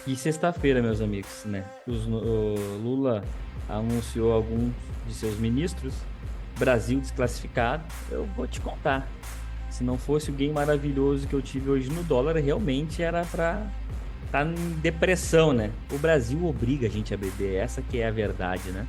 E sexta-feira, meus amigos, né? O Lula anunciou alguns de seus ministros, Brasil desclassificado. Eu vou te contar. Se não fosse o game maravilhoso que eu tive hoje no dólar, realmente era para estar em depressão, né? O Brasil obriga a gente a beber, essa que é a verdade, né?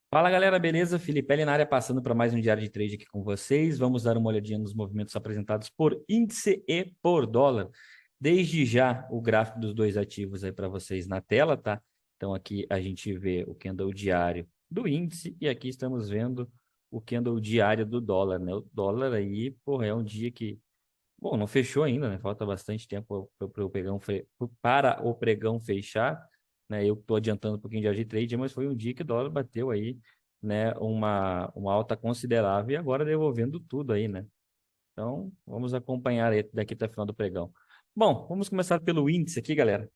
Fala galera, beleza? Felipe L na área passando para mais um diário de trade aqui com vocês. Vamos dar uma olhadinha nos movimentos apresentados por índice e por dólar. Desde já o gráfico dos dois ativos aí para vocês na tela, tá? Então aqui a gente vê o candle diário do índice e aqui estamos vendo o candle diário do dólar, né? O dólar aí, porra, é um dia que, bom, não fechou ainda, né? Falta bastante tempo para o para o pregão fechar, né? Eu estou adiantando um pouquinho de trade, mas foi um dia que o dólar bateu aí, né? Uma alta considerável e agora devolvendo tudo aí, né? Então, vamos acompanhar aí daqui até o final do pregão. Bom, vamos começar pelo índice aqui, galera.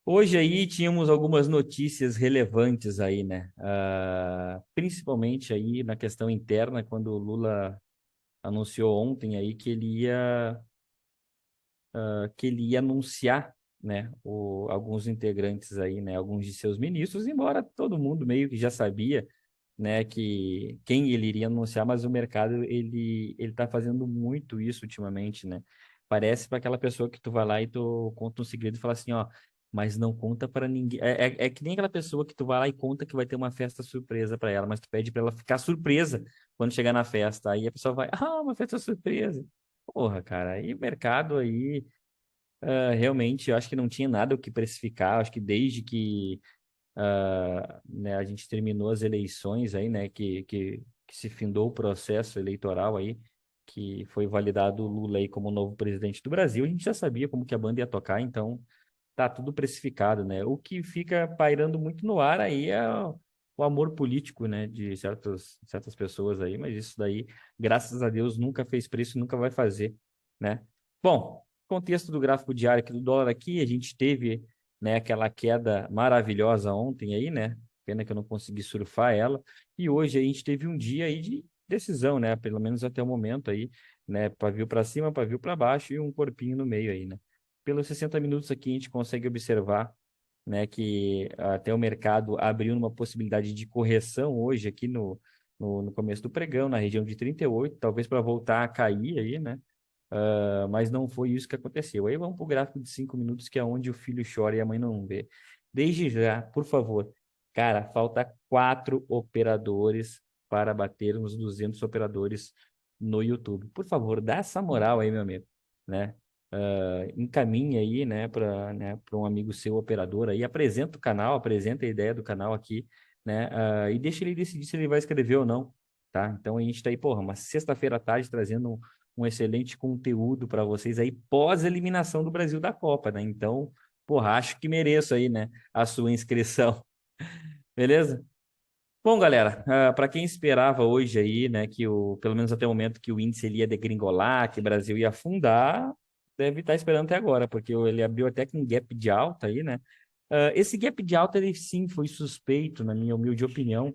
Hoje aí tínhamos algumas notícias relevantes aí, né? Principalmente aí na questão interna, quando o Lula anunciou ontem aí que ele ia anunciar, né, alguns integrantes aí, né, alguns de seus ministros, embora todo mundo meio que já sabia, né, que quem ele iria anunciar, mas o mercado ele está fazendo muito isso ultimamente, né? Parece para aquela pessoa que tu vai lá e tu conta um segredo e fala assim, ó, mas não conta para ninguém. É que nem aquela pessoa que tu vai lá e conta que vai ter uma festa surpresa para ela, mas tu pede para ela ficar surpresa quando chegar na festa. Aí a pessoa vai, uma festa surpresa. Porra, cara, aí o mercado aí realmente, eu acho que não tinha nada o que precificar. Acho que desde que né, a gente terminou as eleições aí, né, que se findou o processo eleitoral aí, que foi validado o Lula aí como novo presidente do Brasil, a gente já sabia como que a banda ia tocar, então tá tudo precificado, né? O que fica pairando muito no ar aí é o amor político, né, de certas pessoas aí, mas isso daí, graças a Deus, nunca fez preço, nunca vai fazer, né? Bom, contexto do gráfico diário aqui do dólar aqui, a gente teve, né, aquela queda maravilhosa ontem aí, né? Pena que eu não consegui surfar ela. E hoje a gente teve um dia aí de decisão, né? Pelo menos até o momento aí, né? Pavio para cima, pavio para baixo e um corpinho no meio aí, né? Pelos 60 minutos aqui a gente consegue observar, né, que até o mercado abriu uma possibilidade de correção hoje aqui no começo do pregão, na região de 38, talvez para voltar a cair aí, né? Mas não foi isso que aconteceu. Aí vamos para o gráfico de 5 minutos, que é onde o filho chora e a mãe não vê. Desde já, por favor, cara, falta 4 operadores para bater uns 200 operadores no YouTube. Por favor, dá essa moral aí, meu amigo, né? Encaminhe aí, para um amigo seu operador aí, apresenta o canal, apresenta a ideia do canal aqui, né? E deixa ele decidir se ele vai escrever ou não, tá? Então a gente está aí, porra, uma sexta-feira à tarde trazendo um excelente conteúdo para vocês aí pós-eliminação do Brasil da Copa, né? Então, porra, acho que mereço aí, né, a sua inscrição. Beleza? Bom, galera, para quem esperava hoje aí, né, pelo menos até o momento que o índice ele ia degringolar, que o Brasil ia afundar, deve estar esperando até agora, porque ele abriu até com um gap de alta aí, né? Esse gap de alta, ele sim foi suspeito, na minha humilde opinião,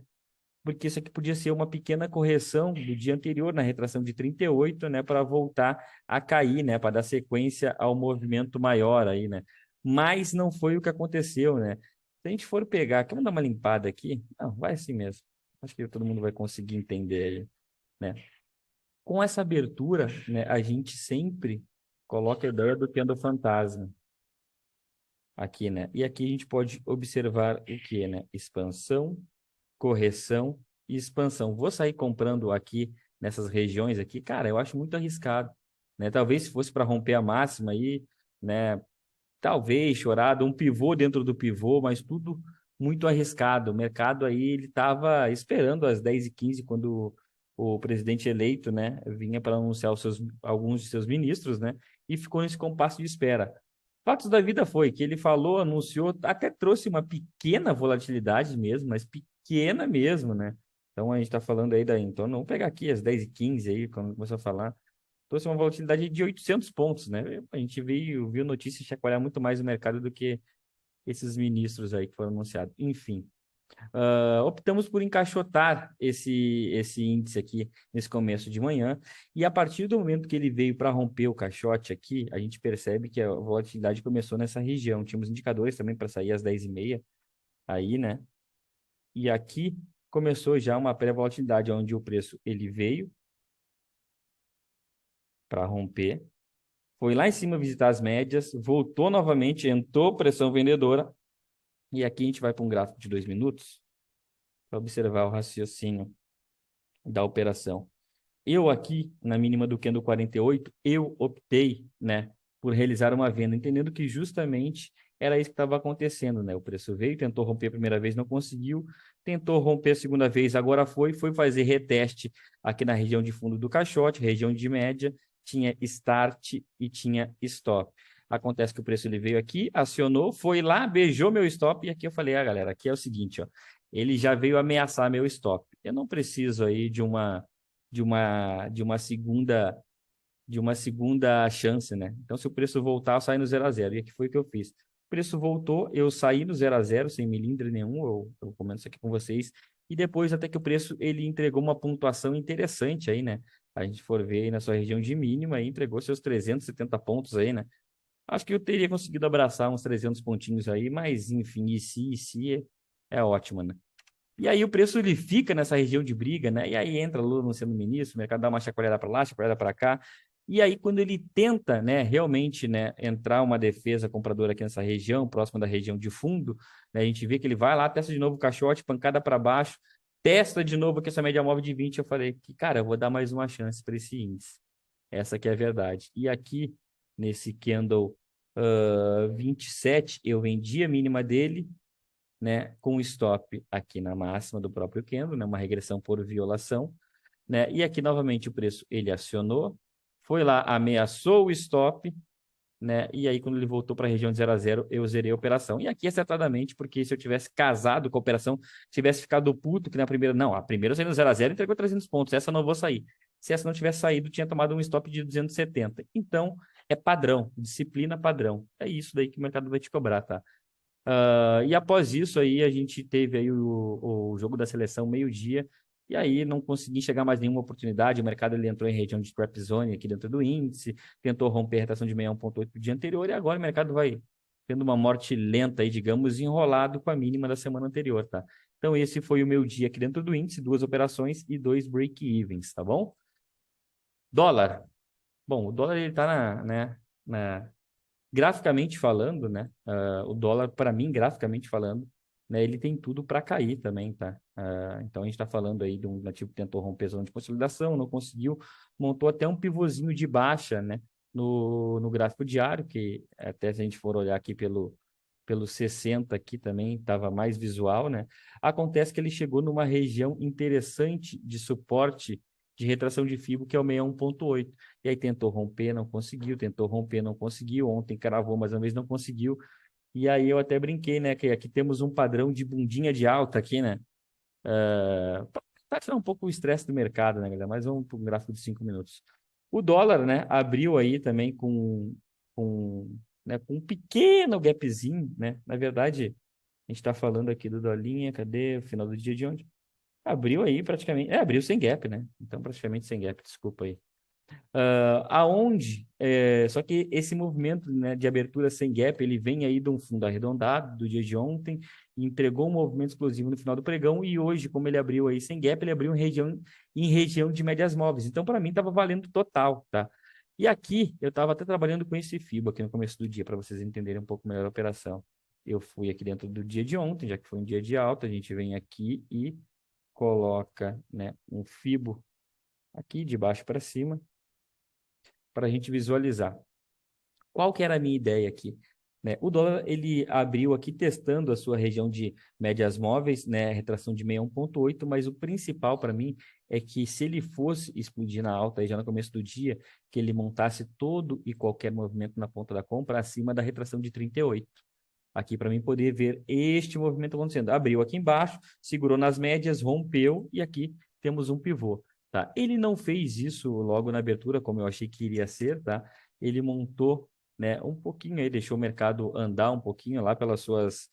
porque isso aqui podia ser uma pequena correção do dia anterior, na retração de 38, né, para voltar a cair, né, para dar sequência ao movimento maior aí, né? Mas não foi o que aconteceu, né? Se a gente for pegar, aqui, vamos dar uma limpada aqui? Não, vai assim mesmo. Acho que todo mundo vai conseguir entender aí, né? Com essa abertura, né, a gente sempre coloca a ideia do candle fantasma aqui, né? E aqui a gente pode observar o que, né? Expansão, correção e expansão. Vou sair comprando aqui nessas regiões aqui, cara, eu acho muito arriscado, né? Talvez se fosse para romper a máxima aí, né? Talvez chorado, um pivô dentro do pivô, mas tudo muito arriscado. O mercado aí ele estava esperando às 10h15 quando o presidente eleito, né, vinha para anunciar alguns de seus ministros, né, e ficou nesse compasso de espera. Fatos da vida foi que ele falou, anunciou, até trouxe uma pequena volatilidade mesmo, mas pequena mesmo, né? Então a gente está falando aí da. Então vamos pegar aqui às 10h15 aí, quando começou a falar. Trouxe uma volatilidade de 800 pontos, né? A gente viu notícias chacoalhar muito mais o mercado do que esses ministros aí que foram anunciados. Enfim. Optamos por encaixotar esse índice aqui nesse começo de manhã, e a partir do momento que ele veio para romper o caixote aqui, a gente percebe que a volatilidade começou nessa região. Tínhamos indicadores também para sair às 10h30, aí, né? E aqui começou já uma pré-volatilidade, onde o preço ele veio para romper, foi lá em cima visitar as médias, voltou novamente, entrou pressão vendedora, e aqui a gente vai para um gráfico de 2 minutos para observar o raciocínio da operação. Eu aqui, na mínima do candle 48, eu optei, né, por realizar uma venda, entendendo que justamente era isso que estava acontecendo, né? O preço veio, tentou romper a primeira vez, não conseguiu, tentou romper a segunda vez, agora foi fazer reteste aqui na região de fundo do caixote, região de média, tinha start e tinha stop. Acontece que o preço ele veio aqui, acionou, foi lá, beijou meu stop, e aqui eu falei, galera, aqui é o seguinte, ó, ele já veio ameaçar meu stop. Eu não preciso aí de uma segunda chance, né? Então, se o preço voltar, eu saio no 0 a 0. E aqui foi o que eu fiz. O preço voltou, eu saí no 0 a 0 sem milímetro nenhum, eu comento isso aqui com vocês. E depois, até que o preço ele entregou uma pontuação interessante aí, né? A gente for ver aí na sua região de mínima, aí entregou seus 370 pontos aí, né? Acho que eu teria conseguido abraçar uns 300 pontinhos aí, mas enfim, e se é ótimo, né? E aí o preço ele fica nessa região de briga, né? E aí entra Lula não sendo ministro, o mercado dá uma chacoalhada para lá, chacoalhada para cá. E aí quando ele tenta, né, realmente, né, entrar uma defesa compradora aqui nessa região, próxima da região de fundo, né, a gente vê que ele vai lá, testa de novo o caixote, pancada para baixo, testa de novo aqui essa média móvel de 20. Eu falei que, cara, eu vou dar mais uma chance para esse índice. Essa que é a verdade. E aqui nesse candle 27, eu vendi a mínima dele, né, com stop aqui na máxima do próprio candle, né, uma regressão por violação, né, e aqui novamente o preço ele acionou, foi lá, ameaçou o stop, né, e aí quando ele voltou para a região de 0 a 0, eu zerei a operação. E aqui acertadamente, porque se eu tivesse casado com a operação, tivesse ficado puto que na primeira, não, a primeira eu saí no 0 a 0 e entregou 300 pontos, essa eu não vou sair. Se essa não tivesse saído, tinha tomado um stop de 270. Então, é padrão, disciplina padrão. É isso daí que o mercado vai te cobrar, tá? E após isso aí a gente teve aí o jogo da seleção meio-dia, e aí não consegui chegar mais nenhuma oportunidade. O mercado ele entrou em região de trap zone aqui dentro do índice, tentou romper a retração de 61,8 do dia anterior, e agora o mercado vai tendo uma morte lenta aí, digamos, enrolado com a mínima da semana anterior, tá? Então esse foi o meu dia aqui dentro do índice, 2 operações e 2 break-evens, tá bom? Dólar. Bom, o dólar ele tá graficamente falando, né? O dólar, para mim, graficamente falando, né? Ele tem tudo para cair também, tá? Então a gente está falando aí de um ativo que tentou romper a zona de consolidação, não conseguiu, montou até um pivôzinho de baixa, né? No gráfico diário, que até se a gente for olhar aqui pelo 60 aqui também estava mais visual, né? Acontece que ele chegou numa região interessante de suporte de retração de fibra, que é o 61,8. E aí tentou romper, não conseguiu, tentou romper, não conseguiu. Ontem cravou, mas uma vez não conseguiu. E aí eu até brinquei, né? Que aqui temos um padrão de bundinha de alta aqui, né? Para tirar um pouco o estresse do mercado, né, galera? Mas vamos para um gráfico de 5 minutos. O dólar, né, abriu aí também com um pequeno gapzinho, né? Na verdade, a gente está falando aqui do dolinha, cadê o final do dia de ontem? Abriu aí praticamente, abriu sem gap, né? Então praticamente sem gap, desculpa aí. Só que esse movimento, né, de abertura sem gap, ele vem aí de um fundo arredondado do dia de ontem, entregou um movimento explosivo no final do pregão, e hoje, como ele abriu aí sem gap, ele abriu em região de médias móveis. Então, para mim, estava valendo total, tá? E aqui, eu estava até trabalhando com esse FIBO aqui no começo do dia, para vocês entenderem um pouco melhor a operação. Eu fui aqui dentro do dia de ontem, já que foi um dia de alta, a gente vem aqui e coloca, né, um FIBO aqui de baixo para cima, para a gente visualizar. Qual que era a minha ideia aqui? Né? O dólar ele abriu aqui testando a sua região de médias móveis, né? Retração de 61,8, mas o principal para mim é que se ele fosse explodir na alta aí já no começo do dia, que ele montasse todo e qualquer movimento na ponta da compra acima da retração de 38. Aqui para mim poder ver este movimento acontecendo. Abriu aqui embaixo, segurou nas médias, rompeu e aqui temos um pivô. Tá? Ele não fez isso logo na abertura, como eu achei que iria ser, tá? Ele montou, né, um pouquinho aí, deixou o mercado andar um pouquinho lá pelas suas.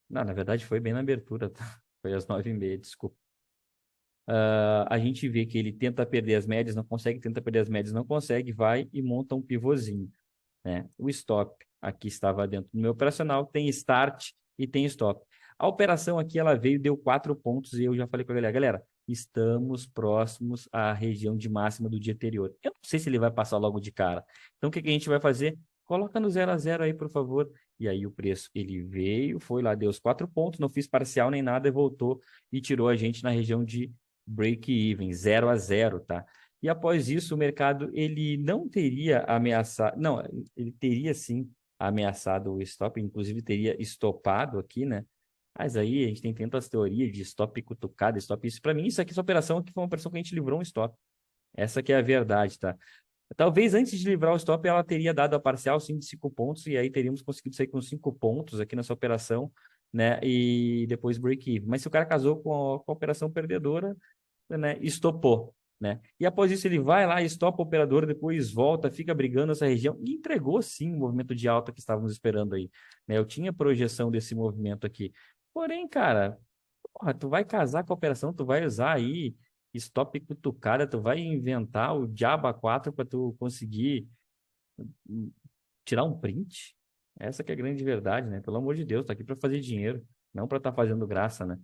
Não, na verdade foi bem na abertura, tá? Foi às 9h30, desculpa. A gente vê que ele tenta perder as médias, não consegue, tenta perder as médias, não consegue, vai e monta um pivôzinho, né? O stop aqui estava dentro do meu operacional, tem start e tem stop. A operação aqui, ela veio, deu 4 pontos e eu já falei para a galera, estamos próximos à região de máxima do dia anterior. Eu não sei se ele vai passar logo de cara. Então, o que que a gente vai fazer? Coloca no 0 a 0 aí, por favor. E aí o preço, ele veio, foi lá, deu os 4 pontos, não fiz parcial nem nada e voltou e tirou a gente na região de break-even, 0 a 0, tá? E após isso, o mercado ele não teria ameaçado, não, ele teria sim ameaçado o stop, inclusive teria estopado aqui, né? Mas aí a gente tem tantas teorias de stop cutucada, stop isso. Para mim, isso aqui, essa operação aqui foi uma operação que a gente livrou um stop. Essa que é a verdade, tá? Talvez antes de livrar o stop, ela teria dado a parcial sim de 5 pontos, e aí teríamos conseguido sair com 5 pontos aqui nessa operação, né? E depois break-even. Mas se o cara casou com a operação perdedora, né, estopou, né? E após isso ele vai lá, estopa o operador, depois volta, fica brigando nessa região e entregou sim o movimento de alta que estávamos esperando aí, né? Eu tinha projeção desse movimento aqui. Porém, cara, porra, tu vai casar com a operação, tu vai usar aí stop cutucada, tu vai inventar o diabo 4 para tu conseguir tirar um print? Essa que é a grande verdade, né? Pelo amor de Deus, tá aqui para fazer dinheiro, não para estar fazendo graça, né?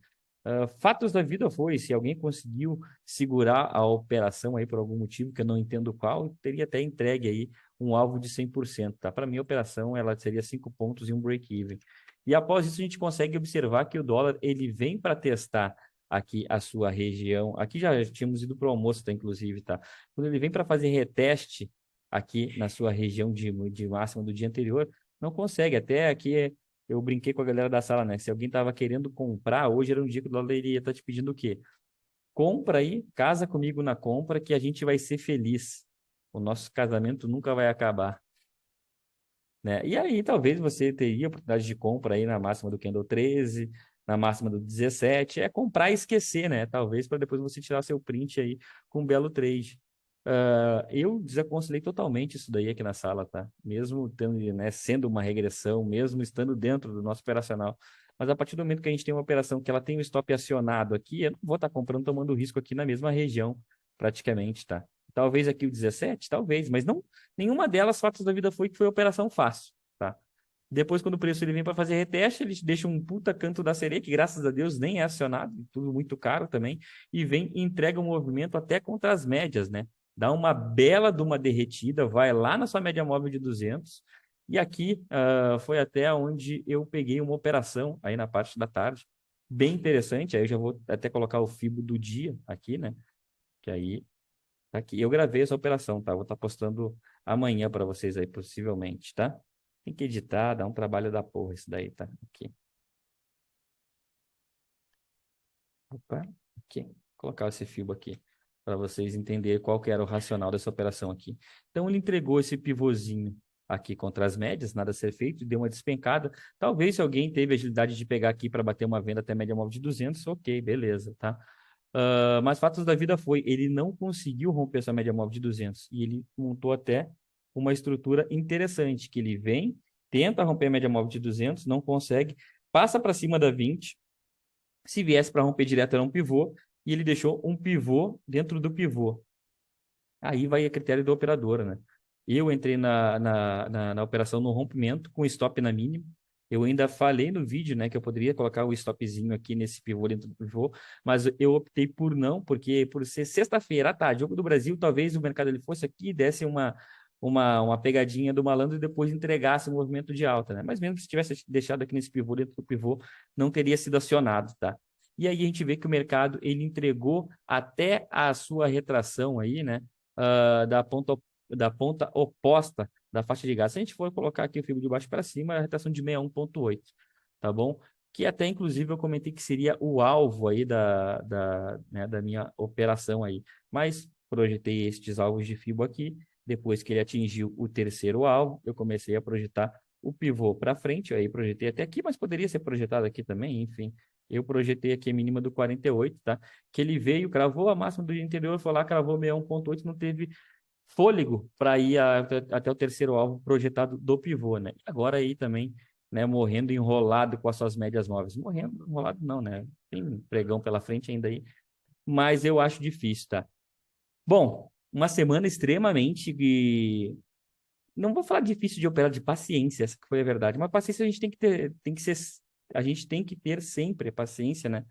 Fatos da vida foi, se alguém conseguiu segurar a operação aí por algum motivo, que eu não entendo qual, teria até entregue aí um alvo de 100%, tá? Para mim, a operação, ela seria 5 pontos e um break-even. E após isso, a gente consegue observar que o dólar, ele vem para testar aqui a sua região. Aqui já tínhamos ido para o almoço, tá? Inclusive, tá? Quando ele vem para fazer reteste aqui na sua região de máxima do dia anterior, não consegue. Até aqui eu brinquei com a galera da sala, né? Se alguém estava querendo comprar, hoje era um dia que o dólar iria estar te pedindo o quê? Compra aí, casa comigo na compra, que a gente vai ser feliz. O nosso casamento nunca vai acabar, né? E aí, talvez você teria oportunidade de compra aí na máxima do Candle 13, na máxima do 17. É comprar e esquecer, né? Talvez para depois você tirar seu print aí com um belo trade. Eu desaconselhei totalmente isso daí aqui na sala, tá? Mesmo tendo, né, sendo uma regressão, mesmo estando dentro do nosso operacional. Mas a partir do momento que a gente tem uma operação que ela tem o stop acionado aqui, eu não vou estar comprando, tomando risco aqui na mesma região, praticamente, tá? Talvez aqui o 17, talvez, mas não, nenhuma delas, fatos da vida foi que foi operação fácil, tá? Depois, quando o preço ele vem para fazer reteste, ele deixa um puta canto da sereia, que graças a Deus nem é acionado, tudo muito caro também, e vem e entrega um movimento até contra as médias, né? Dá uma bela de uma derretida, vai lá na sua média móvel de 200, e aqui foi até onde eu peguei uma operação, aí na parte da tarde, bem interessante, aí eu já vou até colocar o FIBO do dia aqui, né? Que aí, tá aqui. Eu gravei essa operação, tá? Vou estar postando amanhã para vocês aí, possivelmente, tá? Tem que editar, dá um trabalho da porra isso daí, tá? Aqui. Opa, aqui. Vou colocar esse FIBO aqui para vocês entenderem qual que era o racional dessa operação aqui. Então, ele entregou esse pivôzinho aqui contra as médias, nada a ser feito, deu uma despencada. Talvez se alguém teve agilidade de pegar aqui para bater uma venda até média móvel de 200, ok, beleza, tá? Mas fatos da vida foi, ele não conseguiu romper essa média móvel de 200 e ele montou até uma estrutura interessante, que ele vem, tenta romper a média móvel de 200, não consegue, passa para cima da 20, se viesse para romper direto era um pivô, e ele deixou um pivô dentro do pivô. Aí vai a critério da operadora, né? Eu entrei na operação no rompimento, com stop na mínima. Eu ainda falei no vídeo, né, que eu poderia colocar o stopzinho aqui nesse pivô dentro do pivô, mas eu optei por não, porque por ser sexta-feira à tarde, jogo do Brasil, talvez o mercado ele fosse aqui e desse uma pegadinha do malandro e depois entregasse o movimento de alta, né? Mas mesmo se tivesse deixado aqui nesse pivô, dentro do pivô, não teria sido acionado, tá? E aí a gente vê que o mercado ele entregou até a sua retração aí, né? Da ponta oposta da faixa de gás. Se a gente for colocar aqui o fibro de baixo para cima, a retração de 61,8, tá bom? Que até, inclusive, eu comentei que seria o alvo aí né, da minha operação aí. Mas projetei estes alvos de fibro aqui. Depois que ele atingiu o terceiro alvo, eu comecei a projetar o pivô para frente. Aí projetei até aqui, mas poderia ser projetado aqui também, enfim. Eu projetei aqui a mínima do 48, tá? Que ele veio, cravou a máxima do dia anterior, foi lá, cravou 61,8, não teve fôlego para ir até o terceiro alvo projetado do pivô, né? Agora aí também, né, morrendo enrolado com as suas médias móveis. Morrendo enrolado não, né? tem pregão pela frente ainda aí, mas eu acho difícil, tá? Bom, uma semana extremamente não vou falar difícil de operar, de paciência, essa que foi a verdade. Mas paciência a gente tem que ter, a gente tem que ter sempre paciência, né?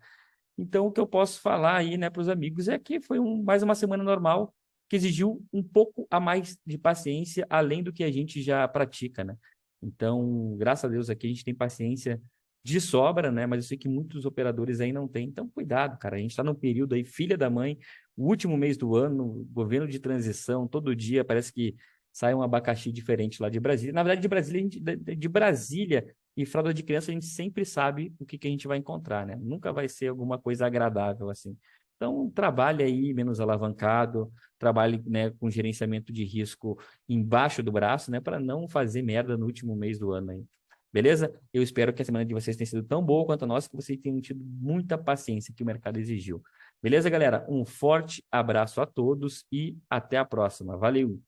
Então, o que eu posso falar aí, né, para os amigos é que foi mais uma semana normal, que exigiu um pouco a mais de paciência, além do que a gente já pratica, né? Então, graças a Deus aqui a gente tem paciência de sobra, né? Mas eu sei que muitos operadores aí não têm. Então, cuidado, cara. A gente está num período aí, filha da mãe, o último mês do ano, governo de transição, todo dia parece que sai um abacaxi diferente lá de Brasília. Na verdade, de Brasília, de Brasília e fralda de criança, a gente sempre sabe o que a gente vai encontrar, né? Nunca vai ser alguma coisa agradável assim. Então, trabalhe aí menos alavancado, trabalhe, né, com gerenciamento de risco embaixo do braço, né, para não fazer merda no último mês do ano aí. Beleza? Eu espero que a semana de vocês tenha sido tão boa quanto a nossa, que vocês tenham tido muita paciência que o mercado exigiu. Beleza, galera? Um forte abraço a todos e até a próxima. Valeu!